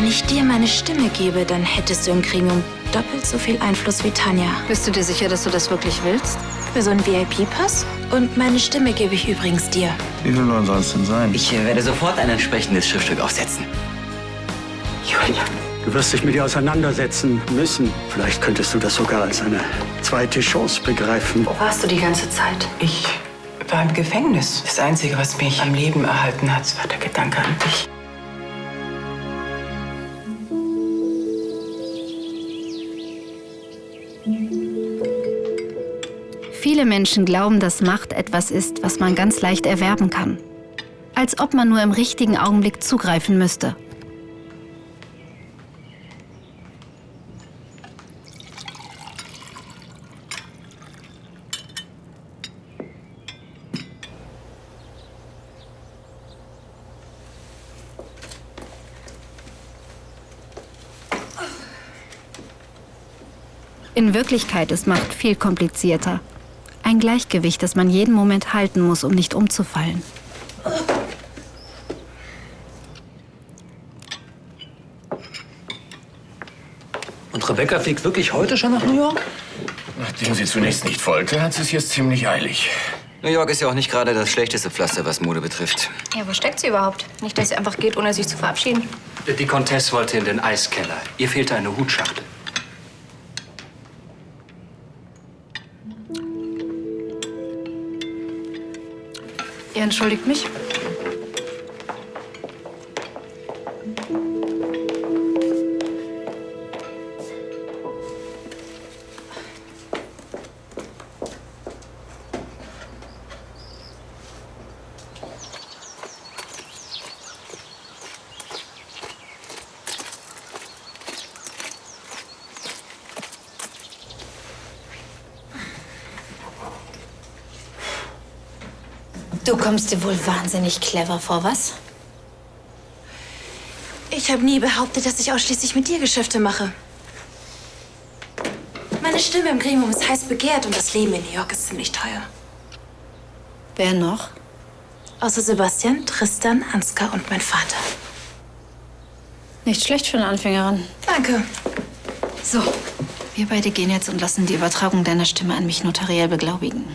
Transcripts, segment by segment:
Wenn ich dir meine Stimme gebe, dann hättest du im Gremium doppelt so viel Einfluss wie Tanja. Bist du dir sicher, dass du das wirklich willst? Für so einen VIP-Pass? Und meine Stimme gebe ich übrigens dir. Wie viele Leute soll es denn sein? Ich werde sofort ein entsprechendes Schriftstück aufsetzen. Julia, du wirst dich mit ihr auseinandersetzen müssen. Vielleicht könntest du das sogar als eine zweite Chance begreifen. Wo warst du die ganze Zeit? Ich war im Gefängnis. Das Einzige, was mich am Leben erhalten hat, war der Gedanke an dich. Viele Menschen glauben, dass Macht etwas ist, was man ganz leicht erwerben kann. Als ob man nur im richtigen Augenblick zugreifen müsste. In Wirklichkeit ist Macht viel komplizierter. Ein Gleichgewicht, das man jeden Moment halten muss, um nicht umzufallen. Und Rebecca fliegt wirklich heute schon nach New York? Nachdem sie zunächst nicht wollte, hat sie es jetzt ziemlich eilig. New York ist ja auch nicht gerade das schlechteste Pflaster, was Mode betrifft. Ja, wo steckt sie überhaupt? Nicht, dass sie einfach geht, ohne sich zu verabschieden. Die Comtesse wollte in den Eiskeller. Ihr fehlte eine Hutschachtel. Ihr entschuldigt mich? Du kommst dir wohl wahnsinnig clever vor, was? Ich habe nie behauptet, dass ich ausschließlich mit dir Geschäfte mache. Meine Stimme im Gremium ist heiß begehrt und das Leben in New York ist ziemlich teuer. Wer noch? Außer Sebastian, Tristan, Ansgar und mein Vater. Nicht schlecht für eine Anfängerin. Danke. So, wir beide gehen jetzt und lassen die Übertragung deiner Stimme an mich notariell beglaubigen.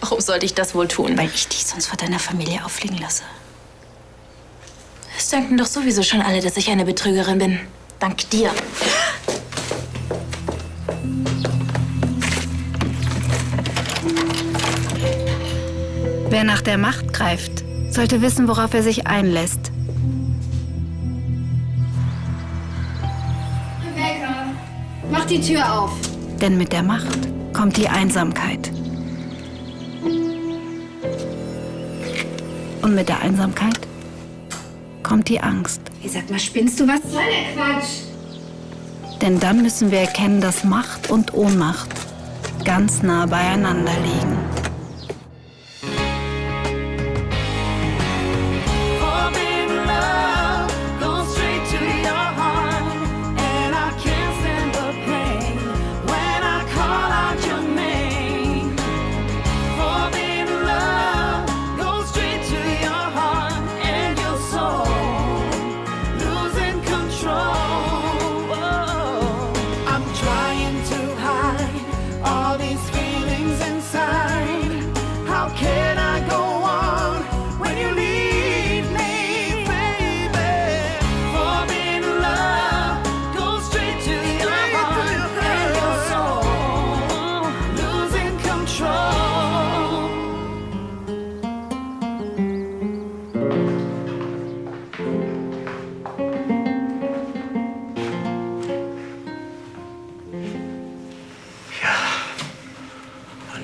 Warum sollte ich das wohl tun? Weil ich dich sonst vor deiner Familie auffliegen lasse. Es denken doch sowieso schon alle, dass ich eine Betrügerin bin. Dank dir. Wer nach der Macht greift, sollte wissen, worauf er sich einlässt. Rebecca, mach die Tür auf. Denn mit der Macht kommt die Einsamkeit. Und mit der Einsamkeit kommt die Angst. Ich sag mal, spinnst du was? Was soll der Quatsch? Denn dann müssen wir erkennen, dass Macht und Ohnmacht ganz nah beieinander liegen.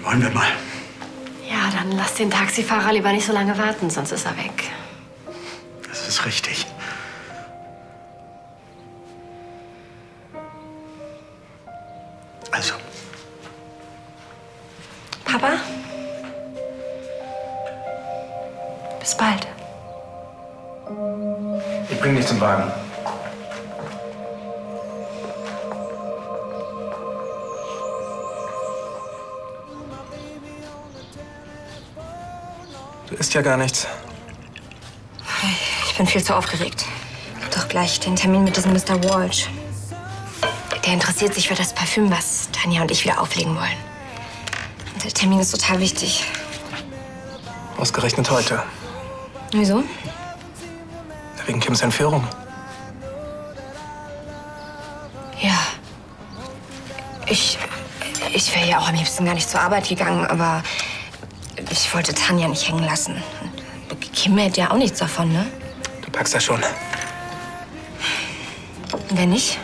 Wollen wir mal. Ja, dann lass den Taxifahrer lieber nicht so lange warten, sonst ist er weg. Das ist richtig. Also. Papa? Bis bald. Ich bring dich zum Wagen. Du isst ja gar nichts. Ich bin viel zu aufgeregt. doch gleich den Termin mit diesem Mr. Walsh. Der interessiert sich für das Parfüm, was Tanja und ich wieder auflegen wollen. Und der Termin ist total wichtig. Ausgerechnet heute. Wieso? Wegen Kims Entführung. Ja. Ich wäre ja auch am liebsten gar nicht zur Arbeit gegangen, aber ich wollte Tanja nicht hängen lassen. Kim hätte ja auch nichts davon, ne? Du packst das schon. Und wenn nicht?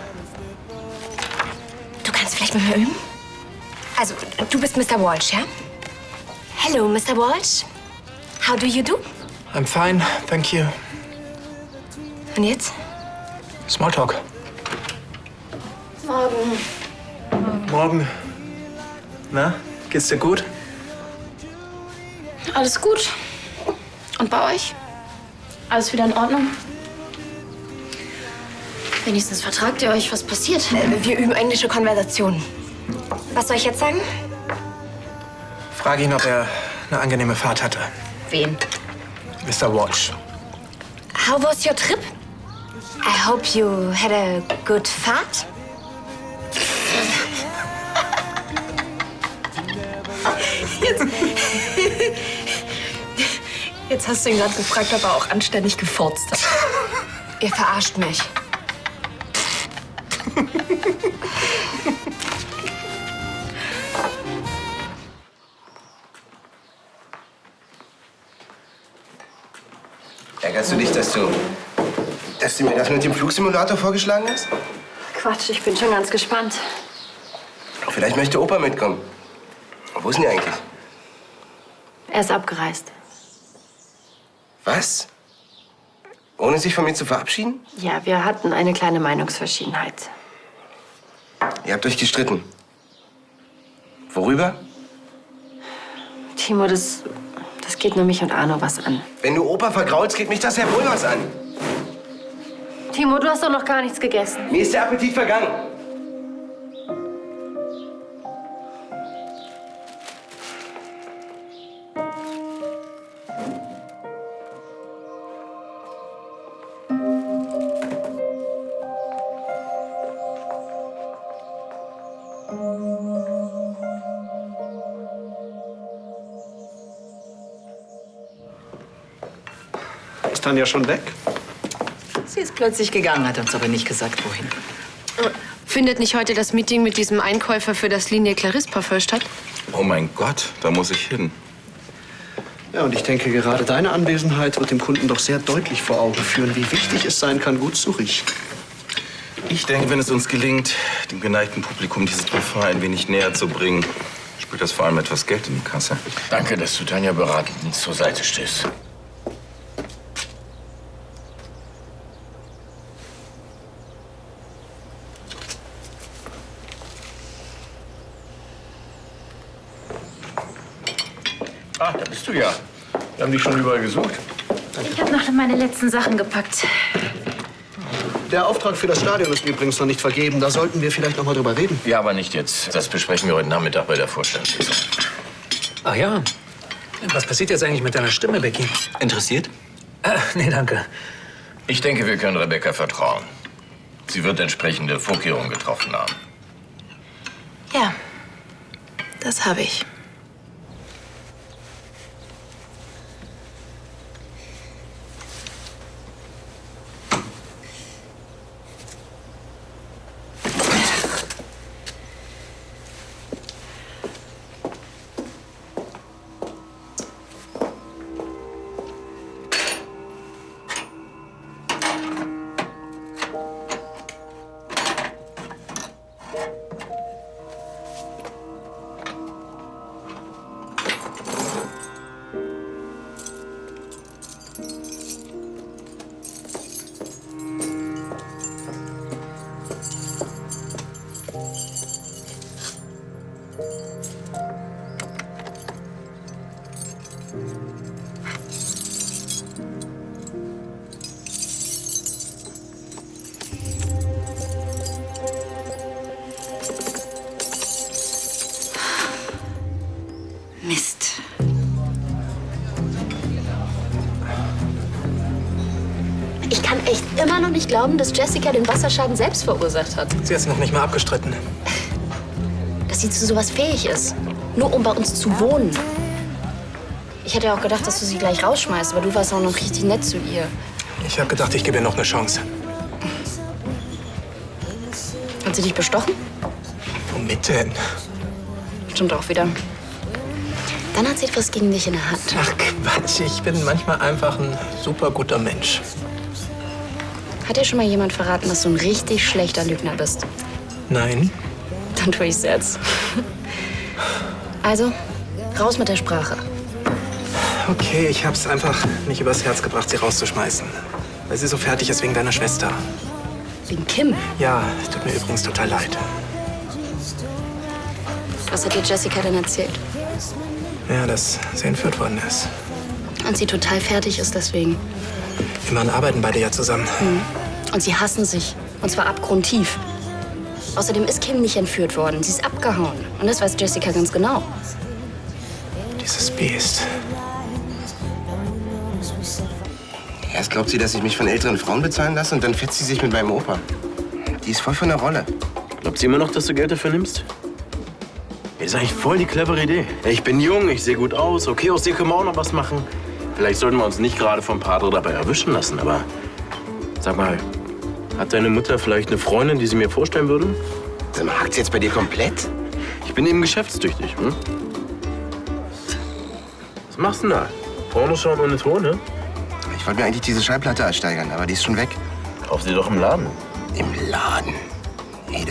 Du kannst vielleicht mit mir üben? Also, du bist Mr. Walsh, ja? Hello, Mr. Walsh. How do you do? I'm fine, thank you. Und jetzt? Smalltalk. Morgen. Na, geht's dir gut? Alles gut. Und bei euch? Alles wieder in Ordnung? Wenigstens vertragt ihr euch, was passiert. Wir üben englische Konversationen. Was soll ich jetzt sagen? Frage ihn, ob er eine angenehme Fahrt hatte. Wen? Mr. Walsh. How was your trip? I hope you had a good fahrt. Jetzt hast du ihn gerade gefragt, ob er auch anständig gefurzt hat. Ihr verarscht mich. Ärgerst du dich, dass du mir das mit dem Flugsimulator vorgeschlagen hast? Quatsch, ich bin schon ganz gespannt. Vielleicht möchte Opa mitkommen. Wo ist denn die eigentlich? Er ist abgereist. Was? Ohne sich von mir zu verabschieden? Ja, wir hatten eine kleine Meinungsverschiedenheit. Ihr habt euch gestritten. Worüber? Timo, das geht nur mich und Arno was an. Wenn du Opa vergraulst, geht mich das ja wohl was an. Timo, du hast doch noch gar nichts gegessen. Mir ist der Appetit vergangen. Ist Tanja schon weg? Sie ist plötzlich gegangen, hat uns aber nicht gesagt, wohin. Findet nicht heute das Meeting mit diesem Einkäufer für das Linie Clarisse Parfum statt? Oh mein Gott, da muss ich hin. Ja, und ich denke, gerade deine Anwesenheit wird dem Kunden doch sehr deutlich vor Augen führen, wie wichtig es sein kann, gut zu riechen. Ich denke, wenn es uns gelingt, dem geneigten Publikum dieses Parfum ein wenig näher zu bringen, spielt das vor allem etwas Geld in die Kasse. Danke, dass du Tanja beratend zur Seite stehst. Ah, da bist du ja. Wir haben dich schon überall gesucht. Ich habe noch meine letzten Sachen gepackt. Der Auftrag für das Stadion ist übrigens noch nicht vergeben. Da sollten wir vielleicht noch mal drüber reden. Ja, aber nicht jetzt. Das besprechen wir heute Nachmittag bei der Vorstandssitzung. Ach ja. Was passiert jetzt eigentlich mit deiner Stimme, Becky? Interessiert? Nee, danke. Ich denke, wir können Rebecca vertrauen. Sie wird entsprechende Vorkehrungen getroffen haben. Ja, das habe ich. Ich kann echt immer noch nicht glauben, dass Jessica den Wasserschaden selbst verursacht hat. Sie hat es noch nicht mal abgestritten. Dass sie zu sowas fähig ist. Nur um bei uns zu wohnen. Ich hätte ja auch gedacht, dass du sie gleich rausschmeißt, aber du warst auch noch richtig nett zu ihr. Ich habe gedacht, ich gebe ihr noch eine Chance. Hat sie dich bestochen? Womit denn? Stimmt auch wieder. Dann hat sie etwas gegen dich in der Hand. Ach Quatsch, ich bin manchmal einfach ein super guter Mensch. Hat dir schon mal jemand verraten, dass du ein richtig schlechter Lügner bist? Nein. Dann tue ich's jetzt. Also, raus mit der Sprache. Okay, ich hab's einfach nicht übers Herz gebracht, sie rauszuschmeißen. Weil sie so fertig ist wegen deiner Schwester. Wegen Kim? Ja, tut mir übrigens total leid. Was hat dir Jessica denn erzählt? Ja, dass sie entführt worden ist. Und sie total fertig ist deswegen. Immerhin arbeiten beide ja zusammen. Und sie hassen sich. Und zwar abgrundtief. Außerdem ist Kim nicht entführt worden. Sie ist abgehauen. Und das weiß Jessica ganz genau. Dieses Biest. Erst glaubt sie, dass ich mich von älteren Frauen bezahlen lasse und dann fetzt sie sich mit meinem Opa. Die ist voll von der Rolle. Glaubt sie immer noch, dass du Geld dafür nimmst? Das ist eigentlich voll die clevere Idee. Ich bin jung, ich sehe gut aus. Okay, aus dir können wir auch noch was machen. Vielleicht sollten wir uns nicht gerade vom Padre dabei erwischen lassen, aber sag mal, hat deine Mutter vielleicht eine Freundin, die sie mir vorstellen würde? Sag mal, hackt's jetzt bei dir komplett? Ich bin eben geschäftstüchtig, hm? Was machst du denn da? Pornos schauen ohne Ton, ne? Ich wollte mir eigentlich diese Schallplatte ersteigern, aber die ist schon weg. Kauf sie doch im Laden. Im Laden? Ey,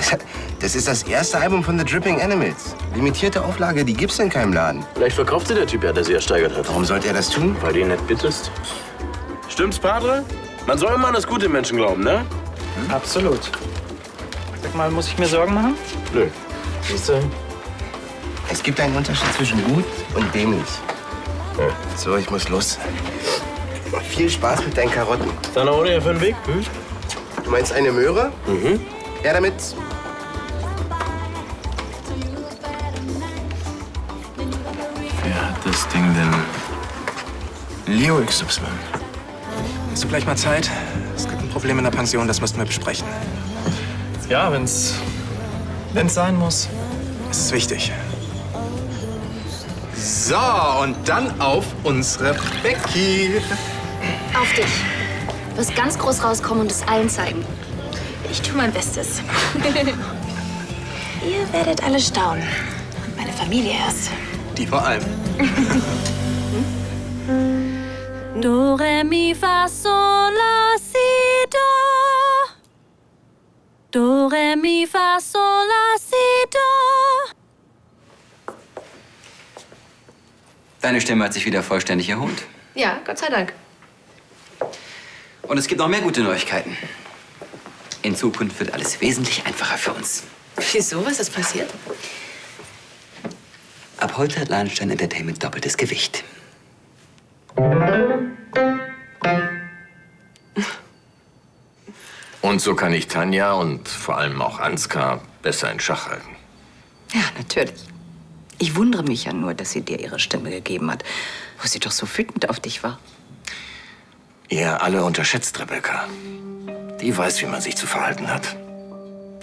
das ist das erste Album von The Dripping Animals. Limitierte Auflage, die gibt's in keinem Laden. Vielleicht verkauft sie der Typ ja, der sie ersteigert hat. Warum sollte er das tun? Weil du ihn nicht bittest. Stimmt's, Padre? Man soll immer an das gute Menschen glauben, ne? Absolut. Sag mal, muss ich mir Sorgen machen? Nö. Siehst du? Es gibt einen Unterschied zwischen gut und dämlich. Ja. So, ich muss los. Viel Spaß mit deinen Karotten. Dann auch hier für den Weg, hm? Du meinst eine Möhre? Mhm. Ja, damit. Wer hat das Ding denn? Leo XY. Hast du gleich mal Zeit? Es gibt ein Problem in der Pension, das müssten wir besprechen. Ja, wenn's sein muss. Es ist wichtig. So, und dann auf unsere Becky. Auf dich. Du wirst ganz groß rauskommen und es allen zeigen. Ich tue mein Bestes. Ihr werdet alle staunen. Und meine Familie erst. Die vor allem. Do, re, mi, fa, sol, la, si, do. Do, re, mi, fa, sol, la, si, do. Deine Stimme hat sich wieder vollständig erholt. Ja, Gott sei Dank. Und es gibt noch mehr gute Neuigkeiten. In Zukunft wird alles wesentlich einfacher für uns. Wieso? Was ist passiert? Ab heute hat Ladenstein Entertainment doppeltes Gewicht. Und so kann ich Tanja und vor allem auch Ansgar besser in Schach halten. Ja, natürlich. Ich wundere mich ja nur, dass sie dir ihre Stimme gegeben hat, wo sie doch so wütend auf dich war. Ihr alle unterschätzt Rebecca. Die weiß, wie man sich zu verhalten hat.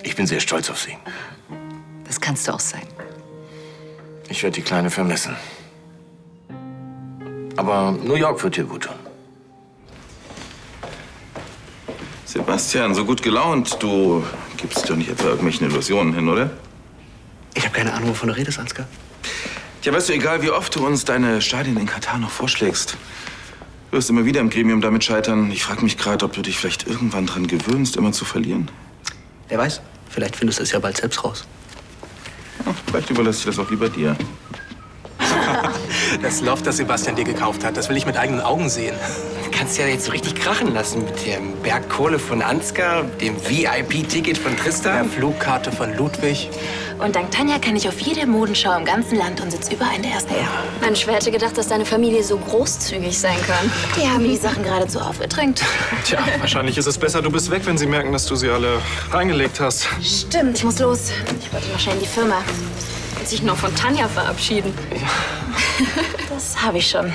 Ich bin sehr stolz auf sie. Das kannst du auch sein. Ich werde die Kleine vermissen. Aber New York wird ihr gut tun. Sebastian, so gut gelaunt. Du gibst doch nicht etwa irgendwelchen Illusionen hin, oder? Ich habe keine Ahnung, wovon du redest, Ansgar. Tja, weißt du, egal wie oft du uns deine Stadien in Katar noch vorschlägst, du wirst immer wieder im Gremium damit scheitern. Ich frage mich gerade, ob du dich vielleicht irgendwann dran gewöhnst, immer zu verlieren. Wer weiß, vielleicht findest du es ja bald selbst raus. Ja, vielleicht überlasse ich das auch lieber dir. Das Loft, das Sebastian dir gekauft hat, das will ich mit eigenen Augen sehen. Du kannst ja jetzt so richtig krachen lassen mit dem Berg Kohle von Ansgar, dem VIP-Ticket von Tristan. Der Flugkarte von Ludwig. Und dank Tanja kann ich auf jede Modenschau im ganzen Land und sitze überall in der ersten Reihe. Mensch, wer hätte gedacht, dass deine Familie so großzügig sein kann? Die haben die Sachen geradezu aufgedrängt. Tja, wahrscheinlich ist es besser, du bist weg, wenn sie merken, dass du sie alle reingelegt hast. Stimmt, ich muss los. Ich wollte noch schnell in die Firma. Und sich noch von Tanja verabschieden. Das habe ich schon.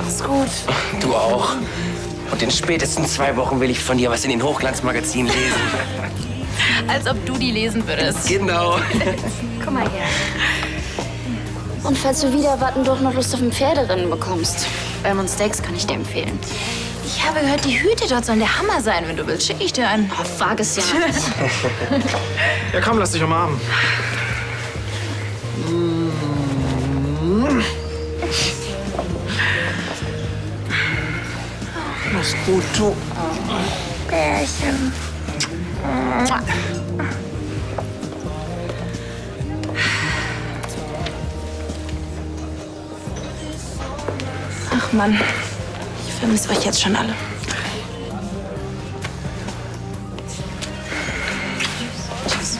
Mach's gut. Du auch. Und in spätestens 2 Wochen will ich von dir was in den Hochglanzmagazinen lesen. Als ob du die lesen würdest. Genau. Komm mal her. Und falls du wieder warten doch noch Lust auf ein Pferderennen bekommst, Belmont Steaks kann ich dir empfehlen. Ich habe gehört, die Hüte dort sollen der Hammer sein. Wenn du willst, schicke ich dir einen. Oh, wag es ja nicht. Ja, komm, lass dich umarmen. Mach's gut, du. Bärchen. Ach Mann, ich vermisse euch jetzt schon alle. Tschüss.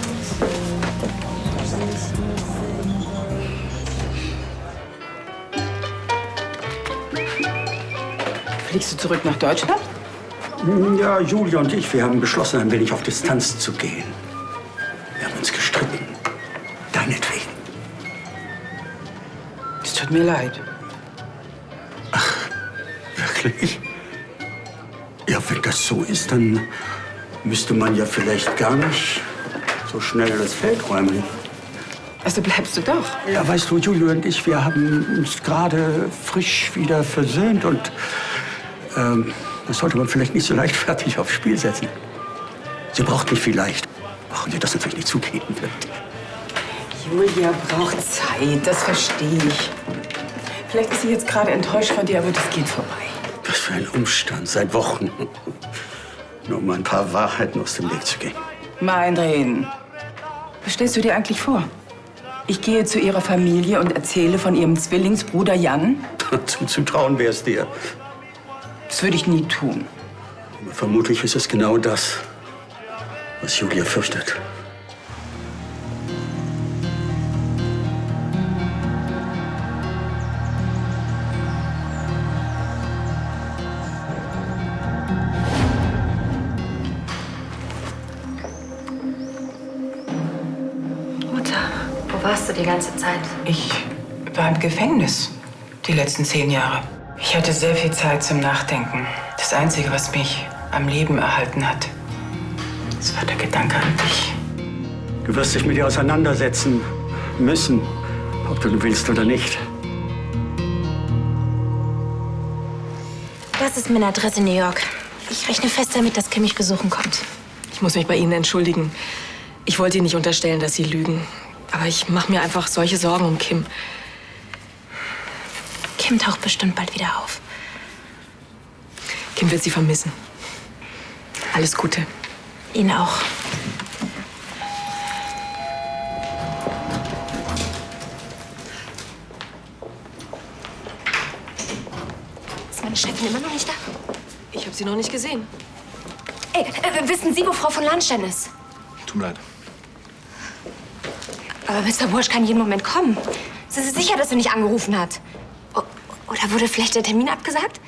Fliegst du zurück nach Deutschland? Ja, Julia und ich, wir haben beschlossen, ein wenig auf Distanz zu gehen. Wir haben uns gestritten. Deinetwegen. Es tut mir leid. Wirklich? Ja, wenn das so ist, dann müsste man ja vielleicht gar nicht so schnell das Feld räumen. Also bleibst du doch. Ja, weißt du, Julia und ich, wir haben uns gerade frisch wieder versöhnt und das sollte man vielleicht nicht so leichtfertig aufs Spiel setzen. Sie braucht mich vielleicht, auch wenn sie das natürlich nicht zugeben wird. Julia braucht Zeit, das verstehe ich. Vielleicht ist sie jetzt gerade enttäuscht von dir, aber das geht vorbei. Was für ein Umstand, seit Wochen. Nur um ein paar Wahrheiten aus dem Weg zu gehen. Mein Reden. Was stellst du dir eigentlich vor? Ich gehe zu ihrer Familie und erzähle von ihrem Zwillingsbruder Jan? Zuzutrauen wäre es dir. Das würde ich nie tun. Aber vermutlich ist es genau das, was Julia fürchtet. Mutter, wo warst du die ganze Zeit? Ich war im Gefängnis die letzten 10 Jahre. Ich hatte sehr viel Zeit zum Nachdenken. Das Einzige, was mich am Leben erhalten hat, das war der Gedanke an dich. Du wirst dich mit ihr auseinandersetzen müssen, ob du willst oder nicht. Das ist meine Adresse in New York. Ich rechne fest damit, dass Kim mich besuchen kommt. Ich muss mich bei Ihnen entschuldigen. Ich wollte Ihnen nicht unterstellen, dass Sie lügen. Aber ich mache mir einfach solche Sorgen um Kim. Kim taucht bestimmt bald wieder auf. Kim wird Sie vermissen. Alles Gute. Ihnen auch. Ist meine Chefin immer noch nicht da? Ich habe sie noch nicht gesehen. Ey, wissen Sie, wo Frau von Landstein ist? Tut mir leid. Aber Mr. Walsh kann jeden Moment kommen. Sind Sie sicher, dass er nicht angerufen hat? Oder wurde vielleicht der Termin abgesagt?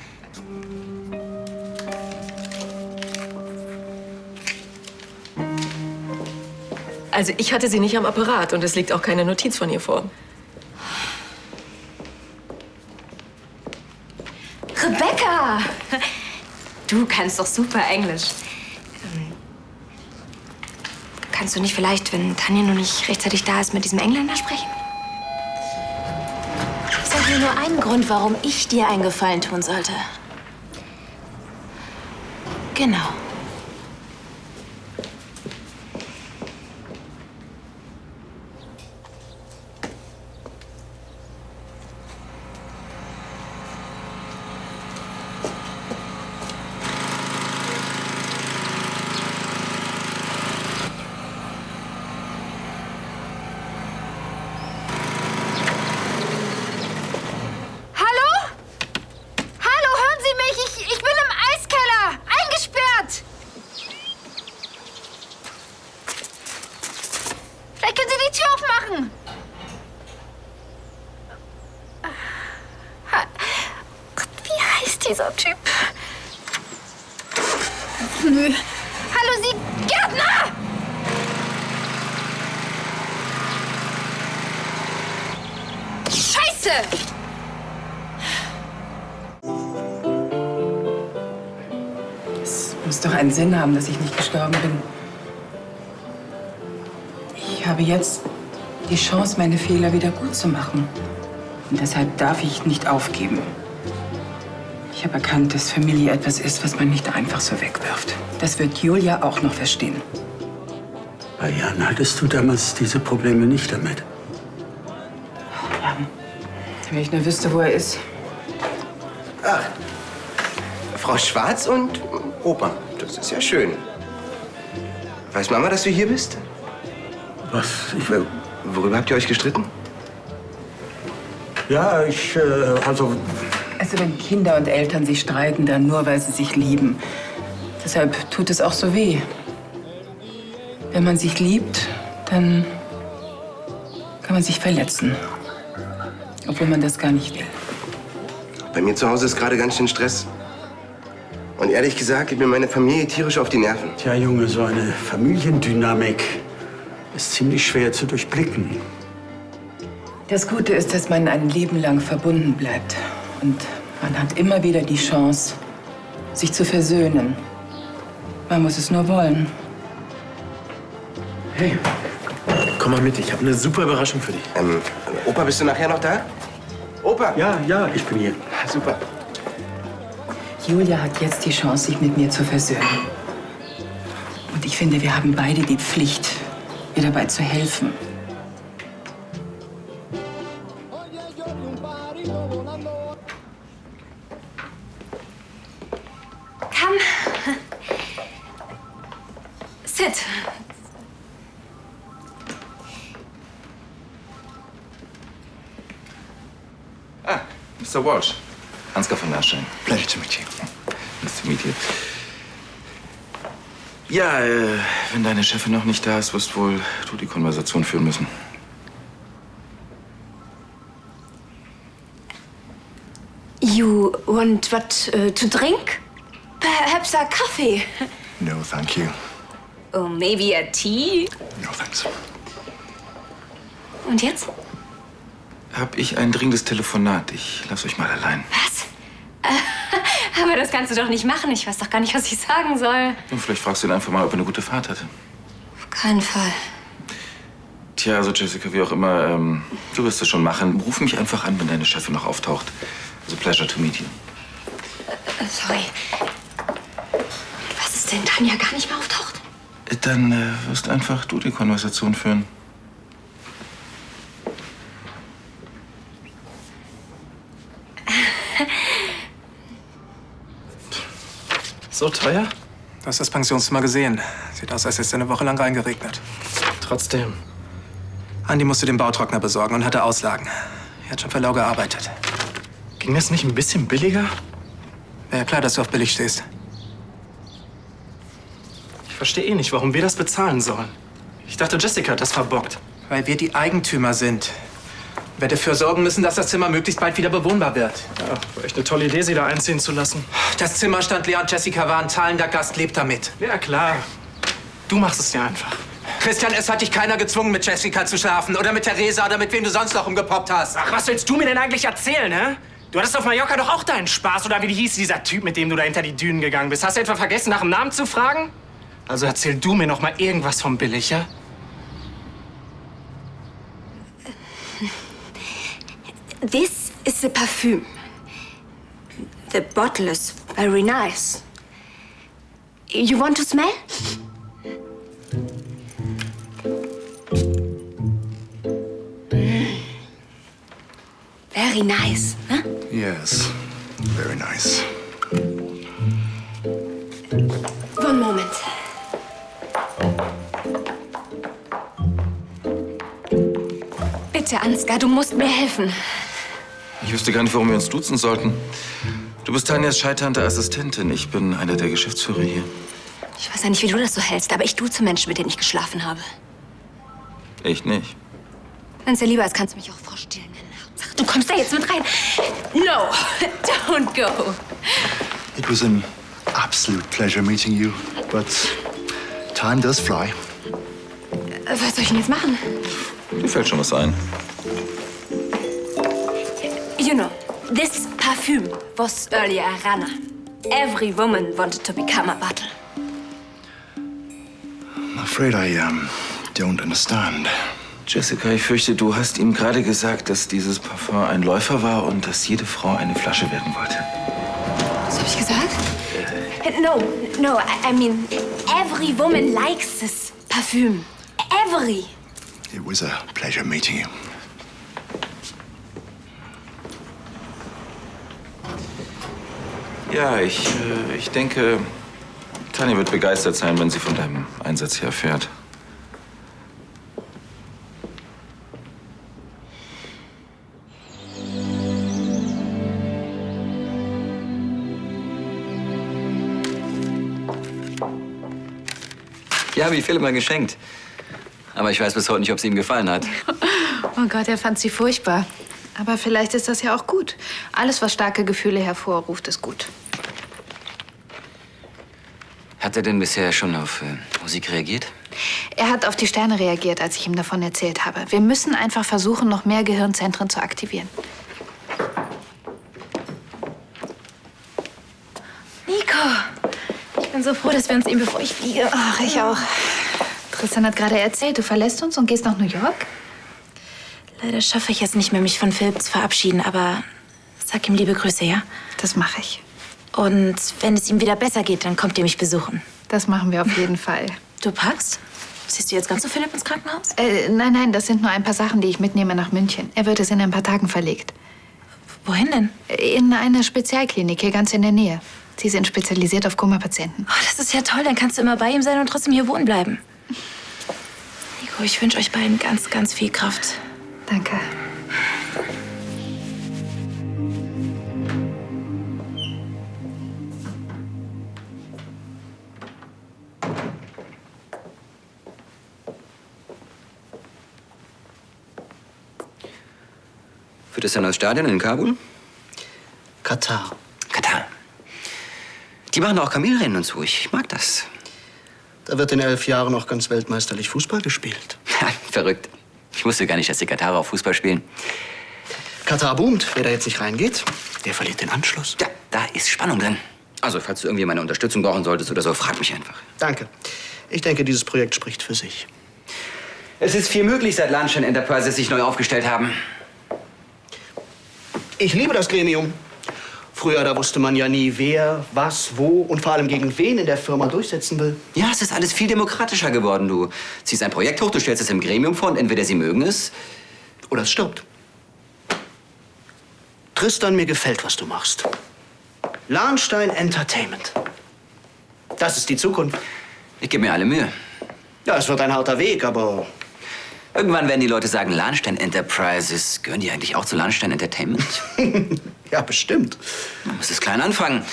Also ich hatte sie nicht am Apparat und es liegt auch keine Notiz von ihr vor. Rebecca! Du kannst doch super Englisch. Kannst du nicht vielleicht, wenn Tanja noch nicht rechtzeitig da ist, mit diesem Engländer sprechen? Sag mir nur einen Grund, warum ich dir einen Gefallen tun sollte. Genau. Dieser Typ. Nö. Hallo, Sie Gärtner! Scheiße! Muss doch einen Sinn haben, dass ich nicht gestorben bin. Ich habe jetzt die Chance, meine Fehler wieder gut zu machen. Und deshalb darf ich nicht aufgeben. Ich habe erkannt, dass Familie etwas ist, was man nicht einfach so wegwirft. Das wird Julia auch noch verstehen. Bei Jan hattest du damals diese Probleme nicht damit? Jan, wenn ich nur wüsste, wo er ist. Ach, Frau Schwarz und Opa. Das ist ja schön. Weiß Mama, dass du hier bist? Was? Worüber habt ihr euch gestritten? Ja, also wenn Kinder und Eltern sich streiten, dann nur, weil sie sich lieben. Deshalb tut es auch so weh. Wenn man sich liebt, dann kann man sich verletzen. Obwohl man das gar nicht will. Bei mir zu Hause ist gerade ganz schön Stress. Und ehrlich gesagt geht mir meine Familie tierisch auf die Nerven. Tja, Junge, so eine Familiendynamik ist ziemlich schwer zu durchblicken. Das Gute ist, dass man ein Leben lang verbunden bleibt. Und man hat immer wieder die Chance, sich zu versöhnen. Man muss es nur wollen. Hey, komm mal mit, ich habe eine super Überraschung für dich. Opa, bist du nachher noch da? Opa? Ja, ich bin hier. Super. Julia hat jetzt die Chance, sich mit mir zu versöhnen. Und ich finde, wir haben beide die Pflicht, ihr dabei zu helfen. Komm. Sit. Ah, Mr. Walsh. Ansgar von Larschein. Pleasure to meet you. Nice to meet you. Ja, wenn deine Chefin noch nicht da ist, wirst wohl du die Konversation führen müssen. You want what to drink? Perhaps a coffee? No, thank you. Or maybe a tea? No, thanks. Und jetzt? Hab ich ein dringendes Telefonat. Ich lass euch mal allein. Was? Aber das kannst du doch nicht machen. Ich weiß doch gar nicht, was ich sagen soll. Und vielleicht fragst du ihn einfach mal, ob er eine gute Fahrt hatte. Auf keinen Fall. Tja, also Jessica, wie auch immer, du wirst es schon machen. Ruf mich einfach an, wenn deine Chefin noch auftaucht. Also pleasure to meet you. Sorry. Was ist denn Tanja gar nicht mehr auftaucht? Dann wirst einfach du die Konversation führen. So teuer? Du hast das Pensionszimmer gesehen. Sieht aus, als hätte es eine Woche lang reingeregnet. Trotzdem. Andi musste den Bautrockner besorgen und hatte Auslagen. Er hat schon für lau gearbeitet. Ging das nicht ein bisschen billiger? Wäre ja klar, dass du auf billig stehst. Ich verstehe eh nicht, warum wir das bezahlen sollen. Ich dachte, Jessica hat das verbockt. Weil wir die Eigentümer sind. Wir dafür sorgen müssen, dass das Zimmer möglichst bald wieder bewohnbar wird. Ja, war echt eine tolle Idee, sie da einziehen zu lassen. Das Zimmer stand leer und Jessica war ein zahlender Gast, lebt damit. Ja, klar. Du machst es ja einfach. Christian, es hat dich keiner gezwungen, mit Jessica zu schlafen. Oder mit Theresa oder mit wem du sonst noch rumgepoppt hast. Ach, was willst du mir denn eigentlich erzählen, hä? Du hattest auf Mallorca doch auch deinen Spaß. Oder wie hieß dieser Typ, mit dem du da hinter die Dünen gegangen bist? Hast du etwa vergessen, nach dem Namen zu fragen? Also erzähl du mir noch mal irgendwas vom Billig, ja? This is the perfume. The bottle is very nice. You want to smell? Very nice, huh? Yes, very nice. One moment. Bitte, Ansgar, du musst mir helfen. Ich wüsste gar nicht, warum wir uns duzen sollten. Du bist Tanjas scheiternde Assistentin. Ich bin einer der Geschäftsführer hier. Ich weiß ja nicht, wie du das so hältst, aber ich duze Menschen, mit denen ich geschlafen habe. Ich nicht. Wenn's dir lieber ist, kannst du mich auch Frau Still nennen. Hauptsache, du kommst da jetzt mit rein. No, don't go. It was an absolute pleasure meeting you, but time does fly. Was soll ich denn jetzt machen? Dir fällt schon was ein. You know, this perfume was earlier a runner. Every woman wanted to become a bottle. I'm afraid I don't understand. Jessica, ich fürchte, du hast ihm gerade gesagt, dass dieses Parfum ein Läufer war und dass jede Frau eine Flasche werden wollte. Was habe ich gesagt? No, I mean, every woman likes this perfume. Every. It was a pleasure meeting you. Ja, ich denke, Tanja wird begeistert sein, wenn sie von deinem Einsatz hier erfährt. Ja, habe ich Philipp mal geschenkt. Aber ich weiß bis heute nicht, ob es ihm gefallen hat. Oh Gott, er fand sie furchtbar. Aber vielleicht ist das ja auch gut. Alles, was starke Gefühle hervorruft, ist gut. Hat er denn bisher schon auf Musik reagiert? Er hat auf die Sterne reagiert, als ich ihm davon erzählt habe. Wir müssen einfach versuchen, noch mehr Gehirnzentren zu aktivieren. Nico! Ich bin so froh, dass wir uns sehen, bevor ich fliege. Ach, ich auch. Tristan hat gerade erzählt, du verlässt uns und gehst nach New York? Leider schaffe ich es nicht mehr, mich von Philipp zu verabschieden, aber sag ihm liebe Grüße, ja? Das mache ich. Und wenn es ihm wieder besser geht, dann kommt ihr mich besuchen. Das machen wir auf jeden Fall. Du packst? Ziehst du jetzt ganz zu Philipp ins Krankenhaus? Nein, das sind nur ein paar Sachen, die ich mitnehme nach München. Er wird es in ein paar Tagen verlegt. Wohin denn? In eine Spezialklinik hier ganz in der Nähe. Sie sind spezialisiert auf Koma-Patienten. Oh, das ist ja toll, dann kannst du immer bei ihm sein und trotzdem hier wohnen bleiben. Nico, ich wünsche euch beiden ganz, ganz viel Kraft. Danke. Wird es ein neues Stadion in Kabul? Katar. Katar. Die machen auch Kamelrennen und so. Ich mag das. Da wird in 11 Jahren noch ganz weltmeisterlich Fußball gespielt. Verrückt. Ich wusste gar nicht, dass die Katarer auch Fußball spielen. Katar boomt. Wer da jetzt nicht reingeht, der verliert den Anschluss. Ja, da ist Spannung drin. Also, falls du irgendwie meine Unterstützung brauchen solltest oder so, frag mich einfach. Danke. Ich denke, dieses Projekt spricht für sich. Es ist viel möglich, seit Lahnstein Enterprises sich neu aufgestellt haben. Ich liebe das Gremium. Früher, da wusste man ja nie, wer, was, wo und vor allem gegen wen in der Firma durchsetzen will. Ja, es ist alles viel demokratischer geworden. Du ziehst ein Projekt hoch, du stellst es im Gremium vor und entweder sie mögen es oder es stirbt. Tristan, mir gefällt, was du machst. Lahnstein Entertainment. Das ist die Zukunft. Ich gebe mir alle Mühe. Ja, es wird ein harter Weg, aber... Irgendwann werden die Leute sagen, Lahnstein Enterprises, gehören die eigentlich auch zu Lahnstein Entertainment? Ja, bestimmt. Man muss es klein anfangen.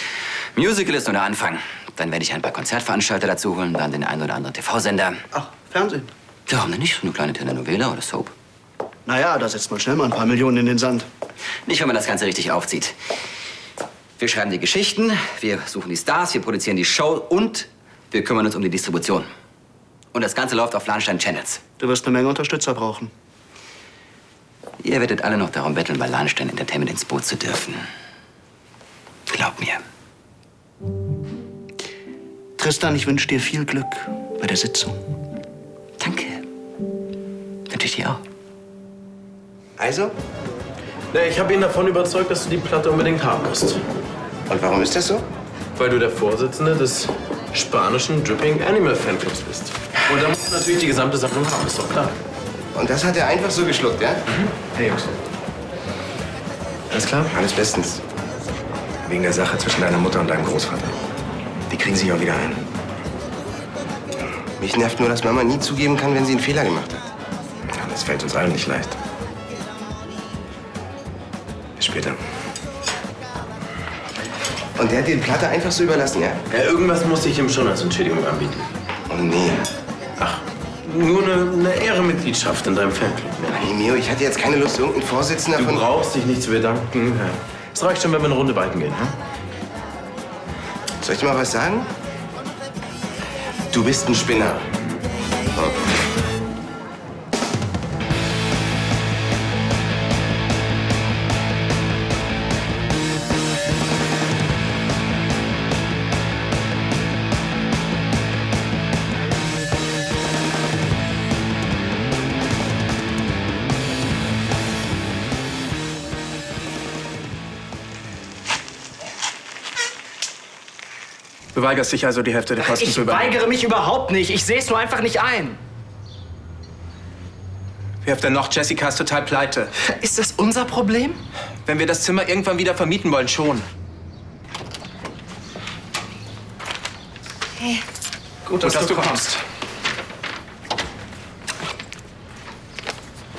Musical ist nur der Anfang. Dann werde ich ein paar Konzertveranstalter dazu holen, dann den einen oder anderen TV-Sender. Ach, Fernsehen? Ja, warum denn nicht? So eine kleine Telenovela oder Soap. Naja, da setzt man schnell mal ein paar Millionen in den Sand. Nicht, wenn man das Ganze richtig aufzieht. Wir schreiben die Geschichten, wir suchen die Stars, wir produzieren die Show und wir kümmern uns um die Distribution. Und das Ganze läuft auf Lahnstein Channels. Du wirst eine Menge Unterstützer brauchen. Ihr werdet alle noch darum betteln, bei Lahnstein Entertainment ins Boot zu dürfen. Glaub mir. Tristan, ich wünsche dir viel Glück bei der Sitzung. Danke. Wünsche ich dir auch. Also? Nee, ich habe ihn davon überzeugt, dass du die Platte unbedingt haben musst. Und warum ist das so? Weil du der Vorsitzende des spanischen Dripping Animal Fanclubs bist. Und da musst du natürlich die gesamte Sammlung haben, ist doch klar. Und das hat er einfach so geschluckt, ja? Hey, Jungs. Alles klar? Alles bestens. Wegen der Sache zwischen deiner Mutter und deinem Großvater. Die kriegen sich auch wieder ein. Mich nervt nur, dass Mama nie zugeben kann, wenn sie einen Fehler gemacht hat. Ja, das fällt uns allen nicht leicht. Bis später. Und der hat dir die Platte einfach so überlassen, ja? Ja, irgendwas musste ich ihm schon als Entschädigung anbieten. Oh nee. Ach, nur eine Ehrenmitgliedschaft in deinem Fanclub. Hey, Mio, ich hatte jetzt keine Lust, irgendeinen Vorsitzender von... Du brauchst dich nicht zu bedanken. Es reicht schon, wenn wir eine Runde biken gehen. Hm? Soll ich dir mal was sagen? Du bist ein Spinner. Oh. Du weigerst dich also, die Hälfte der Kosten zu Ich übernehmen? weigere mich überhaupt nicht. Ich sehe es nur einfach nicht ein. Wer hilft denn noch? Jessica ist total pleite. Ist das unser Problem? Wenn wir das Zimmer irgendwann wieder vermieten wollen, schon. Hey. Gut, dass du kommst.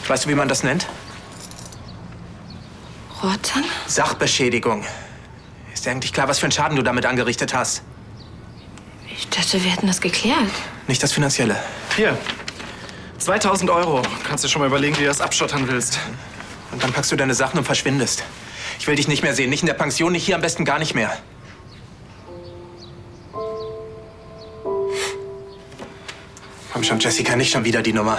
Weißt du, wie man das nennt? Rohrtang? Sachbeschädigung. Ist dir eigentlich klar, was für einen Schaden du damit angerichtet hast? Ich dachte, wir hätten das geklärt. Nicht das Finanzielle. Hier, 2000 Euro. Kannst du schon mal überlegen, wie du das abstottern willst. Und dann packst du deine Sachen und verschwindest. Ich will dich nicht mehr sehen. Nicht in der Pension, nicht hier, am besten gar nicht mehr. Komm schon, Jessica, nicht schon wieder die Nummer.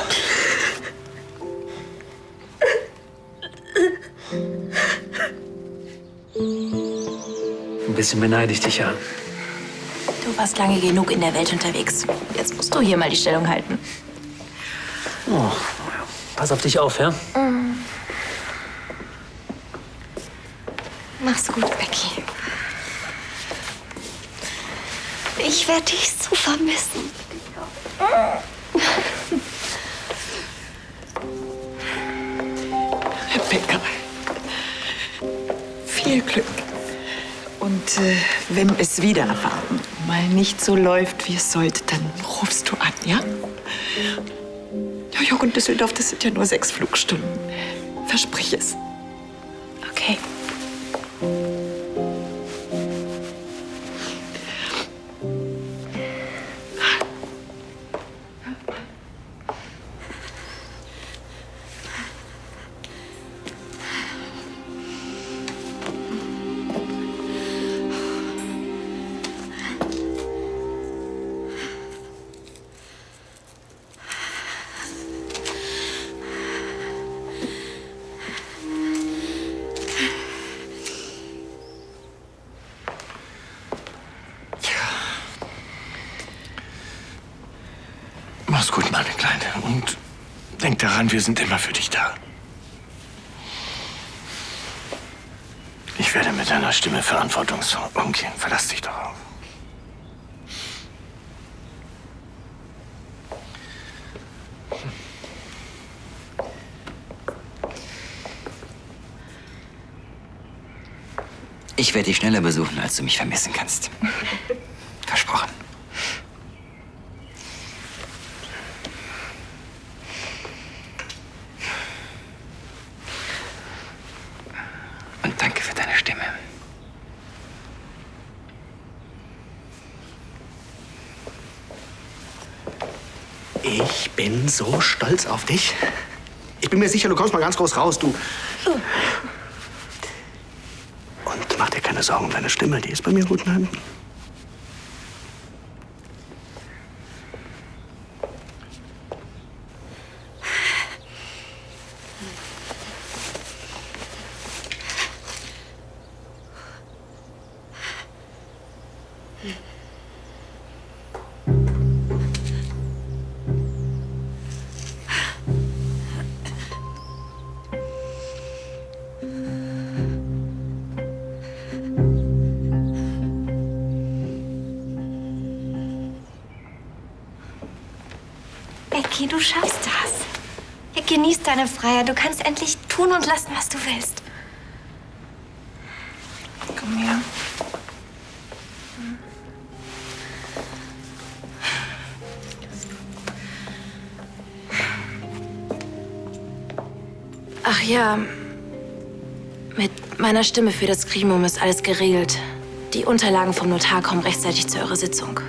Ein bisschen beneide ich dich ja. Du warst lange genug in der Welt unterwegs. Jetzt musst du hier mal die Stellung halten. Oh, pass auf dich auf, ja? Mach's gut, Becky. Ich werde dich so vermissen. Rebecca, viel Glück. Und wenn es wieder mal nicht so läuft, wie es sollte, dann rufst du an, ja? New York und Düsseldorf, das sind ja nur 6 Flugstunden. Versprich es. Okay. Mach's gut, meine Kleine. Und denk daran, wir sind immer für dich da. Ich werde mit deiner Stimme verantwortungsvoll umgehen. Verlass dich darauf. Ich werde dich schneller besuchen, als du mich vermissen kannst. Versprochen. Und danke für deine Stimme. Ich bin so stolz auf dich. Ich bin mir sicher, du kommst mal ganz groß raus, du. Und mach dir keine Sorgen um deine Stimme, die ist bei mir in guten Händen. Becky, du schaffst das. Ja, genieß deine Freiheit. Du kannst endlich tun und lassen, was du willst. Komm her. Ach ja, mit meiner Stimme für das Gremium ist alles geregelt. Die Unterlagen vom Notar kommen rechtzeitig zu eurer Sitzung.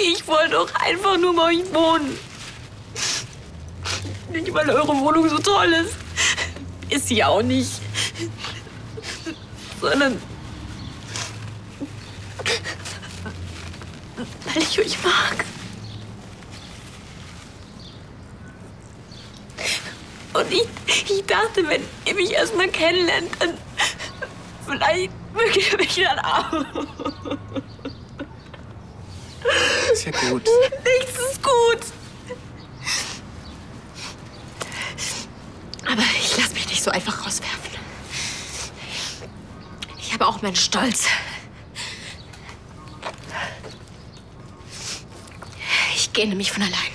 Ich wollte doch einfach nur bei euch wohnen. Nicht, weil eure Wohnung so toll ist. Ist sie auch nicht. Sondern weil ich euch mag. Und ich dachte, wenn ihr mich erst mal kennenlernt, dann vielleicht mögt ihr mich dann auch. Ist ja gut. Nichts ist gut. Aber ich lasse mich nicht so einfach rauswerfen. Ich habe auch meinen Stolz. Ich gehe nämlich von allein.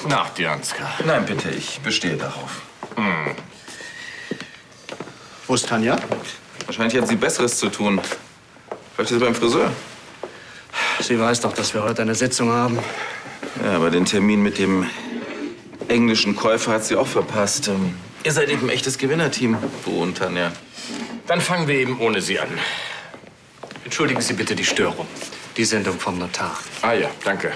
Nach dir, Ansgar. Nein, bitte, ich bestehe darauf. Wo ist Tanja? Wahrscheinlich hat sie Besseres zu tun. Vielleicht ist sie beim Friseur. Sie weiß doch, dass wir heute eine Sitzung haben. Ja, aber den Termin mit dem englischen Käufer hat sie auch verpasst. Ihr seid eben ein echtes Gewinnerteam, du und Tanja. Dann fangen wir eben ohne Sie an. Entschuldigen Sie bitte die Störung. Die Sendung vom Notar. Ah ja, danke.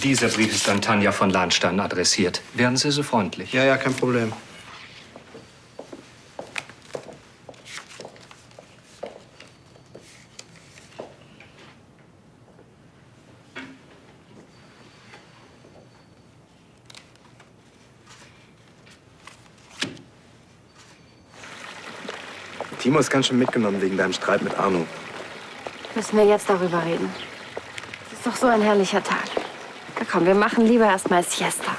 Dieser Brief ist an Tanja von Lahnstein adressiert. Wären Sie so freundlich? Ja, kein Problem. Timo ist ganz schön mitgenommen wegen deinem Streit mit Arno. Müssen wir jetzt darüber reden? Es ist doch so ein herrlicher Tag. Na komm, wir machen lieber erst mal Siesta.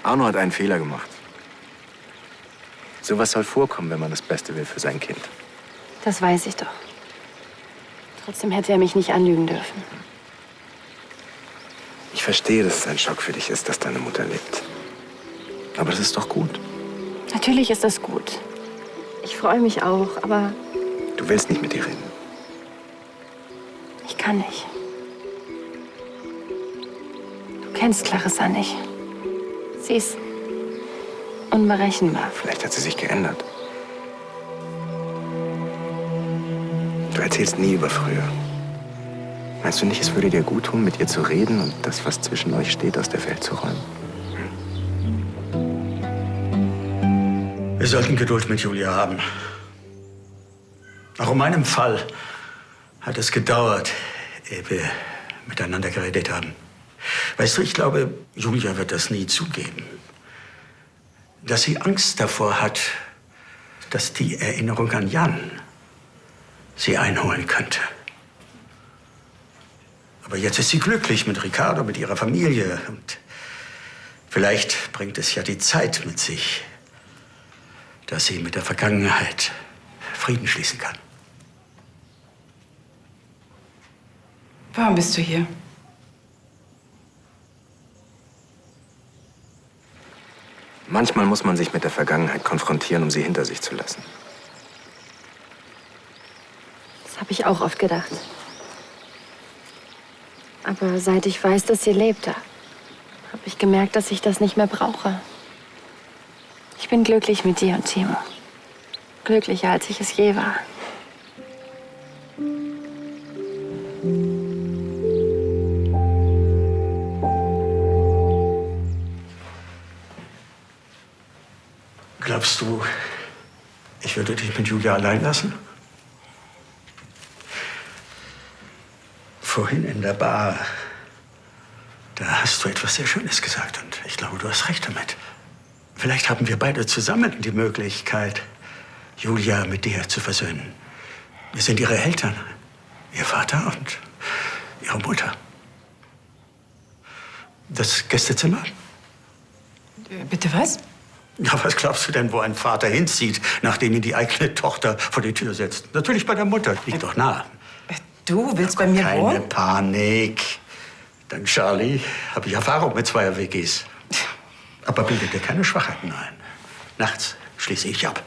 Arno hat einen Fehler gemacht. Sowas soll vorkommen, wenn man das Beste will für sein Kind. Das weiß ich doch. Trotzdem hätte er mich nicht anlügen dürfen. Ich verstehe, dass es ein Schock für dich ist, dass deine Mutter lebt. Aber das ist doch gut. Natürlich ist das gut. Ich freue mich auch, aber Du willst nicht mit ihr reden. ich kann nicht. Du kennst Clarissa nicht. Sie ist unberechenbar. Vielleicht hat sie sich geändert. Du erzählst nie über früher. Meinst du nicht, es würde dir gut tun, mit ihr zu reden und das, was zwischen euch steht, aus der Welt zu räumen? Wir sollten Geduld mit Julia haben. Auch in meinem Fall hat es gedauert, ehe wir miteinander geredet haben. Weißt du, ich glaube, Julia wird das nie zugeben. Dass sie Angst davor hat, dass die Erinnerung an Jan sie einholen könnte. Aber jetzt ist sie glücklich mit Ricardo, mit ihrer Familie. Und vielleicht bringt es ja die Zeit mit sich, dass sie mit der Vergangenheit Frieden schließen kann. Warum bist du hier? Manchmal muss man sich mit der Vergangenheit konfrontieren, um sie hinter sich zu lassen. Das habe ich auch oft gedacht. Aber seit ich weiß, dass sie lebte, habe ich gemerkt, dass ich das nicht mehr brauche. Ich bin glücklich mit dir und Timo. Glücklicher, als ich es je war. Glaubst du, ich würde dich mit Julia allein lassen? Vorhin in der Bar, da hast du etwas sehr Schönes gesagt und ich glaube, du hast recht damit. Vielleicht haben wir beide zusammen die Möglichkeit, Julia mit dir zu versöhnen. Wir sind ihre Eltern, ihr Vater und ihre Mutter. Das Gästezimmer? Bitte was? Ja, was glaubst du denn, wo ein Vater hinzieht, nachdem ihn die eigene Tochter vor die Tür setzt? Natürlich bei der Mutter, liegt doch nah. Du willst bei mir Keine wohnen? Panik. Dank Charlie habe ich Erfahrung mit Zweier-WGs. Aber bilde dir keine Schwachheiten ein. Nachts schließe ich ab.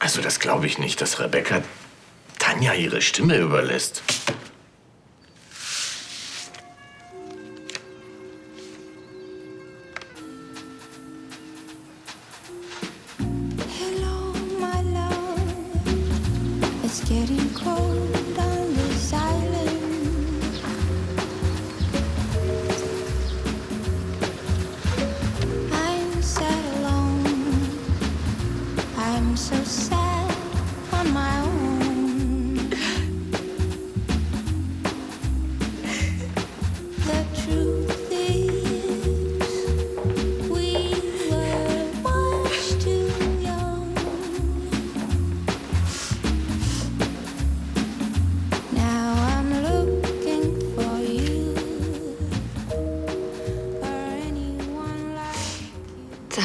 Also das glaube ich nicht, dass Rebecca Tanja ihre Stimme überlässt.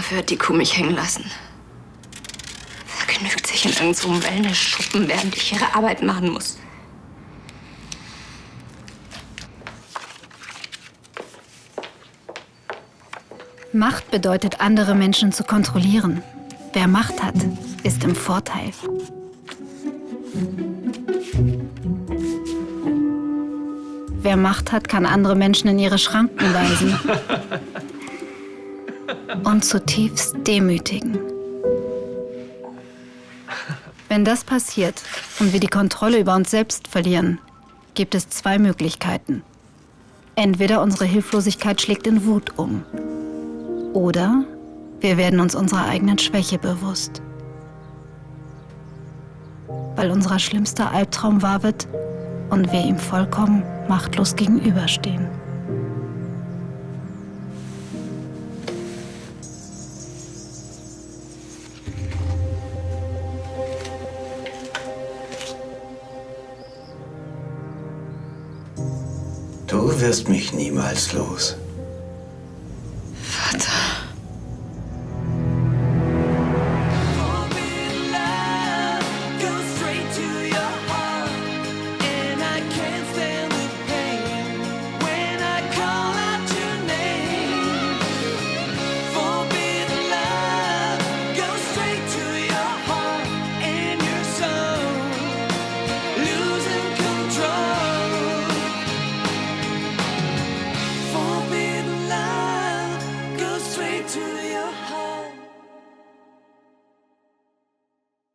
Dafür hat die Kuh mich hängen lassen. Vergnügt sich in irgendeinem so Wellness-Schuppen, während ich ihre Arbeit machen muss. Macht bedeutet, andere Menschen zu kontrollieren. Wer Macht hat, ist im Vorteil. Wer Macht hat, kann andere Menschen in ihre Schranken weisen und zutiefst demütigen. Wenn das passiert und wir die Kontrolle über uns selbst verlieren, gibt es zwei Möglichkeiten. Entweder unsere Hilflosigkeit schlägt in Wut um. Oder wir werden uns unserer eigenen Schwäche bewusst. Weil unser schlimmster Albtraum wahr wird und wir ihm vollkommen machtlos gegenüberstehen. Du wirst mich niemals los.